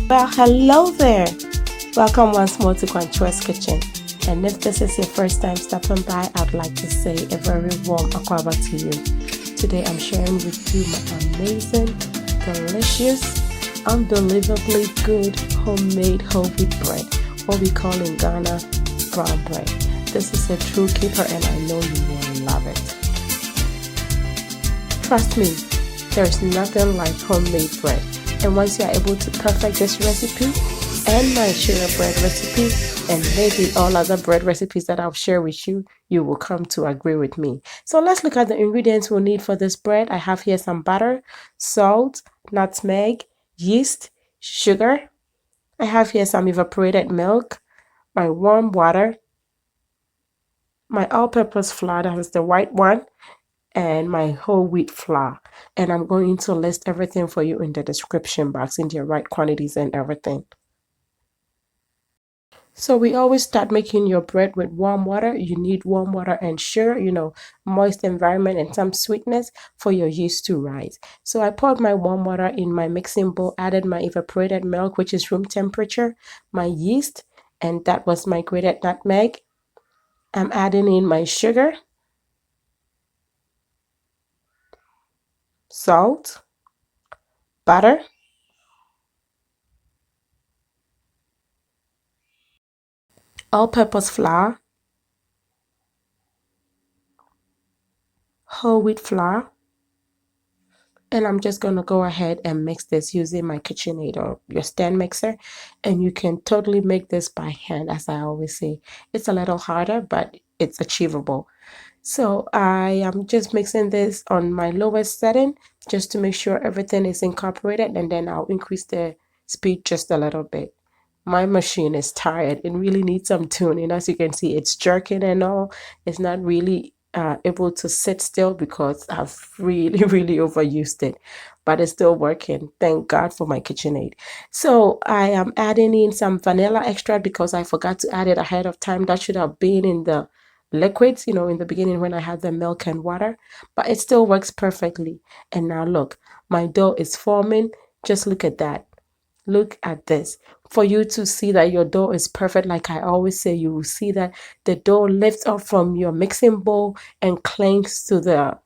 Well, hello there. Welcome once more to Kwanchua's Kitchen. And if this is your first time stopping by, I'd like to say a very warm akwaba to you. Today I'm sharing with you my amazing, delicious, unbelievably good homemade whole wheat bread, what we call in Ghana brown bread. This is a true keeper and I know you will love it. Trust me, there's nothing like homemade bread. And once you are able to perfect this recipe and my sugar bread recipe and maybe all other bread recipes that I'll share with you, you will come to agree with me. So let's look at the ingredients we'll need for this bread. I have here some butter, salt, nutmeg, yeast, sugar. I have here some evaporated milk, my warm water, my all-purpose flour, that is the white one, and my whole wheat flour. And I'm going to list everything for you in the description box in the right quantities and everything. So we always start making your bread with warm water. You need warm water and sugar, moist environment and some sweetness for your yeast to rise. So I poured my warm water in my mixing bowl, added my evaporated milk, which is room temperature, my yeast, and that was my grated nutmeg. I'm adding in my sugar, salt, butter, all-purpose flour, whole wheat flour, and I'm just going to go ahead and mix this using my KitchenAid or your stand mixer. And you can totally make this by hand, as I always say. It's a little harder, but it's achievable. So I am just mixing this on my lowest setting just to make sure everything is incorporated, and then I'll increase the speed just a little bit. My machine is tired. It really needs some tuning. As you can see, it's jerking and all. It's not really able to sit still because I've really, really overused it. But it's still working. Thank God for my KitchenAid. So I am adding in some vanilla extract because I forgot to add it ahead of time. That should have been in the liquids, in the beginning when I had the milk and water. But it still works perfectly. And now look, my dough is forming. Just look at that. Look at this. For you to see that your dough is perfect, like I always say, you will see that the dough lifts up from your mixing bowl and clings to the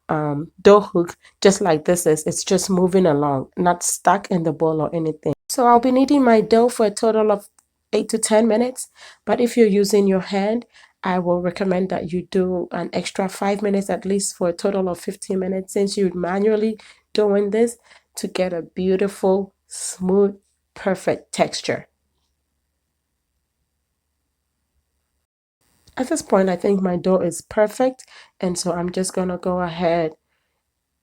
dough hook, just like this is. It's just moving along, not stuck in the bowl or anything. So I'll be kneading my dough for a total of 8 to 10 minutes. But if you're using your hand, I will recommend that you do an extra 5 minutes at least for a total of 15 minutes, since you're manually doing this to get a beautiful, smooth, perfect texture. At this point, I think my dough is perfect, and so I'm just gonna go ahead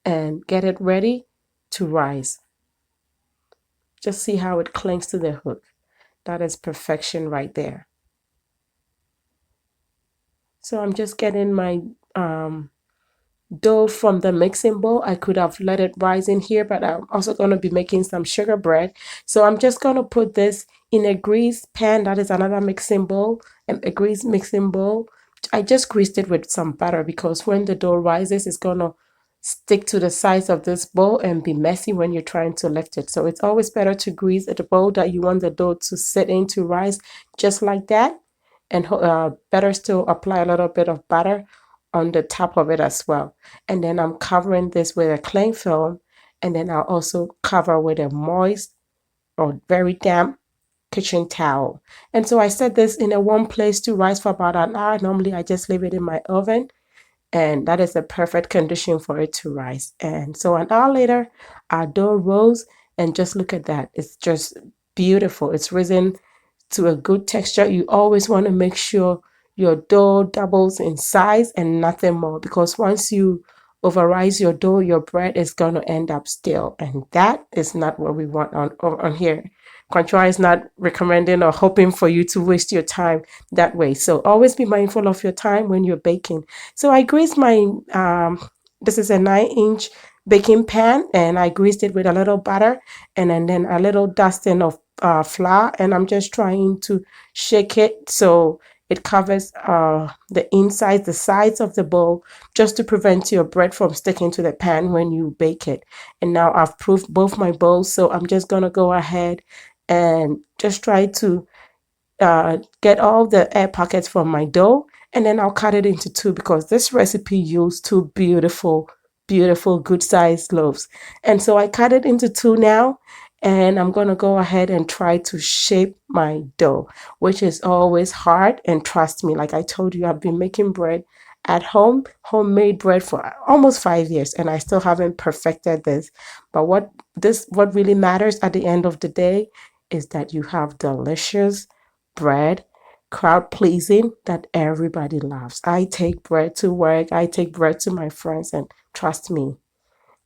and get it ready to rise. Just see how it clings to the hook. That is perfection right there. So I'm just getting my dough from the mixing bowl. I could have let it rise in here, but I'm also going to be making some sugar bread. So I'm just going to put this in a greased pan. That is another mixing bowl, a greased mixing bowl. I just greased it with some butter because when the dough rises, it's going to stick to the sides of this bowl and be messy when you're trying to lift it. So it's always better to grease the bowl that you want the dough to sit in to rise, just like that. And better still, apply a little bit of butter on the top of it as well. And then I'm covering this with a cling film, and then I'll also cover with a moist or very damp kitchen towel. And so I set this in a warm place to rise for about an hour. Normally I just leave it in my oven, and that is the perfect condition for it to rise. And so an hour later, our dough rose, and just look at that. It's just beautiful. It's risen to a good texture. You always want to make sure your dough doubles in size and nothing more, because once you overrise your dough, your bread is going to end up stale, and that is not what we want on here. Kwanchua is not recommending or hoping for you to waste your time that way. So always be mindful of your time when you're baking. So I greased my this is a 9-inch baking pan, and I greased it with a little butter and then a little dusting of flour, and I'm just trying to shake it so it covers the inside, the sides of the bowl, just to prevent your bread from sticking to the pan when you bake it. And now I've proofed both my bowls, so I'm just gonna go ahead and just try to get all the air pockets from my dough, and then I'll cut it into two because this recipe used two beautiful, beautiful, good sized loaves. And so I cut it into two now, and I'm going to go ahead and try to shape my dough, which is always hard. And trust me, like I told you, I've been making bread at home, homemade bread for almost 5 years, and I still haven't perfected this. But what really matters at the end of the day is that you have delicious bread, crowd pleasing that everybody loves. I take bread to work, I take bread to my friends, and trust me,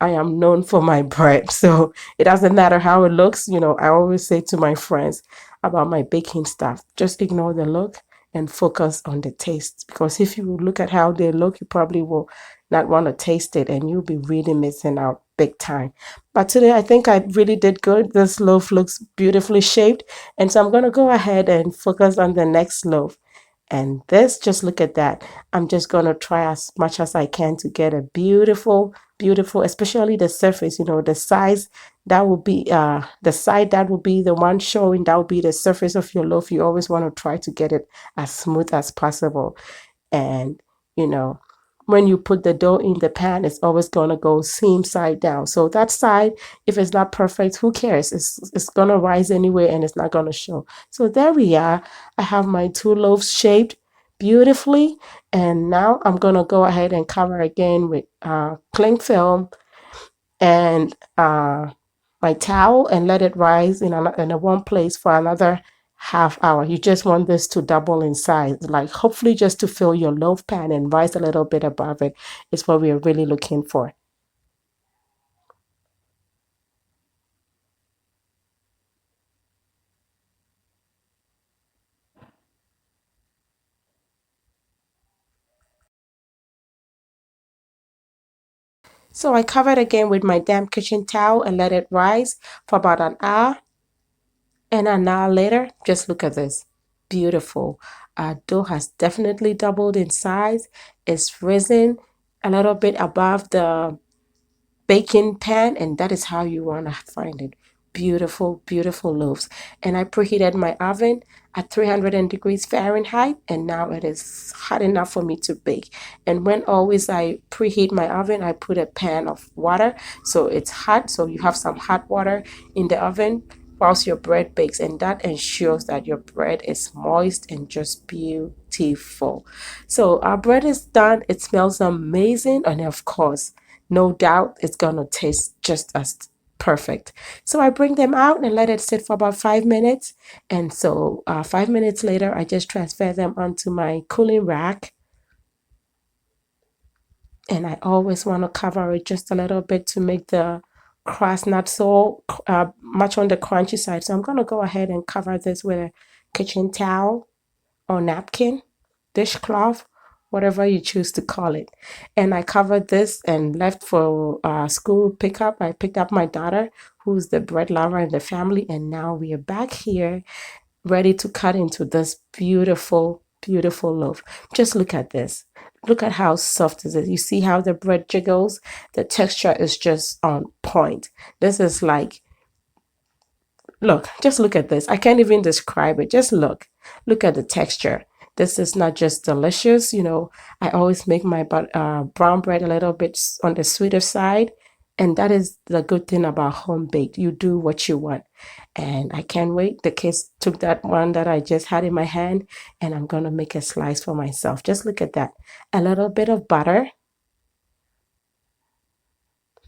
I am known for my bread. So it doesn't matter how it looks. I always say to my friends about my baking stuff, just ignore the look and focus on the taste. Because if you look at how they look, you probably will not want to taste it and you'll be really missing out big time. But today I think I really did good. This loaf looks beautifully shaped. And so I'm going to go ahead and focus on the next loaf. And this, just look at that. I'm just going to try as much as I can to get a beautiful, beautiful, especially the surface, the size that will be, the side that will be the one showing, that will be the surface of your loaf. You always want to try to get it as smooth as possible. And, you know, when you put the dough in the pan, it's always going to go seam side down. So that side, if it's not perfect, who cares? It's going to rise anyway and it's not going to show. So there we are. I have my two loaves shaped beautifully. And now I'm going to go ahead and cover again with cling film and my towel and let it rise in a warm place for another half hour. You just want this to double in size, like hopefully just to fill your loaf pan and rise a little bit above it is what we are really looking for. So I covered again with my damp kitchen towel and let it rise for about an hour. And an hour later, just look at this. Beautiful. Our dough has definitely doubled in size. It's risen a little bit above the baking pan, and that is how you want to find it. Beautiful, beautiful loaves. And I preheated my oven at 300 degrees Fahrenheit, and now it is hot enough for me to bake. And when always I preheat my oven, I put a pan of water so it's hot, so you have some hot water in the oven whilst your bread bakes, and that ensures that your bread is moist and just beautiful. So our bread is done. It smells amazing, and of course, no doubt it's gonna taste just as perfect. So I bring them out and let it sit for about 5 minutes. And so 5 minutes later, I just transfer them onto my cooling rack. And I always want to cover it just a little bit to make the crust not so much on the crunchy side. So I'm going to go ahead and cover this with a kitchen towel or napkin, dishcloth, whatever you choose to call it. And I covered this and left for school pickup. I picked up my daughter, who's the bread lover in the family, and now we are back here ready to cut into this beautiful, beautiful loaf. Just look at this. Look at how soft it is. You see how the bread jiggles? The texture is just on point. This is like, look, just look at this. I can't even describe it. Just look. Look at the texture. This is not just delicious. I always make my brown bread a little bit on the sweeter side. And that is the good thing about home baked. You do what you want. And I can't wait. The kids took that one that I just had in my hand, and I'm going to make a slice for myself. Just look at that. A little bit of butter.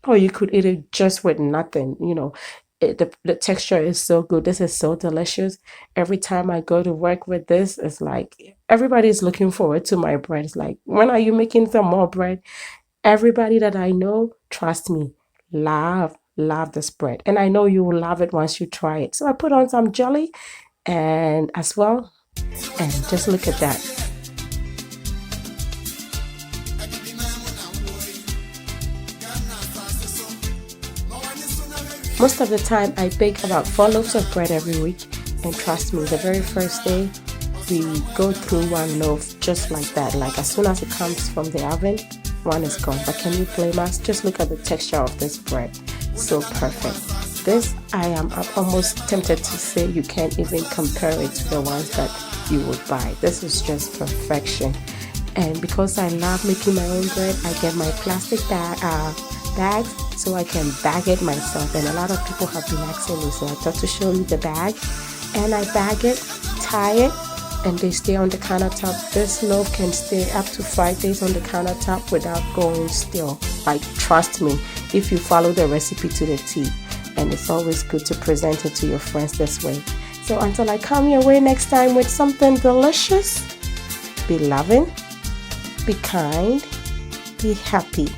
Or you could eat it just with nothing. The texture is so good. This is so delicious. Every time I go to work with this, it's like everybody's looking forward to my bread. It's like, when are you making some more bread? Everybody that I know, trust me, love this bread. And I know you will love it once you try it. So I put on some jelly and as well, and just look at that. Most of the time, I bake about 4 loaves of bread every week. And trust me, the very first day, we go through one loaf just like that. Like as soon as it comes from the oven, one is gone. But can you blame us? Just look at the texture of this bread. So perfect. this, I'm almost tempted to say you can't even compare it to the ones that you would buy. This is just perfection. And because I love making my own bread, I get my plastic bags so I can bag it myself. And a lot of people have been asking me, so I thought to show you the bag. And I bag it, tie it, and they stay on the countertop. This loaf can stay up to 5 days on the countertop without going stale. Like, trust me, if you follow the recipe to the T. And it's always good to present it to your friends this way. So until I come your way next time with something delicious, be loving, be kind, be happy.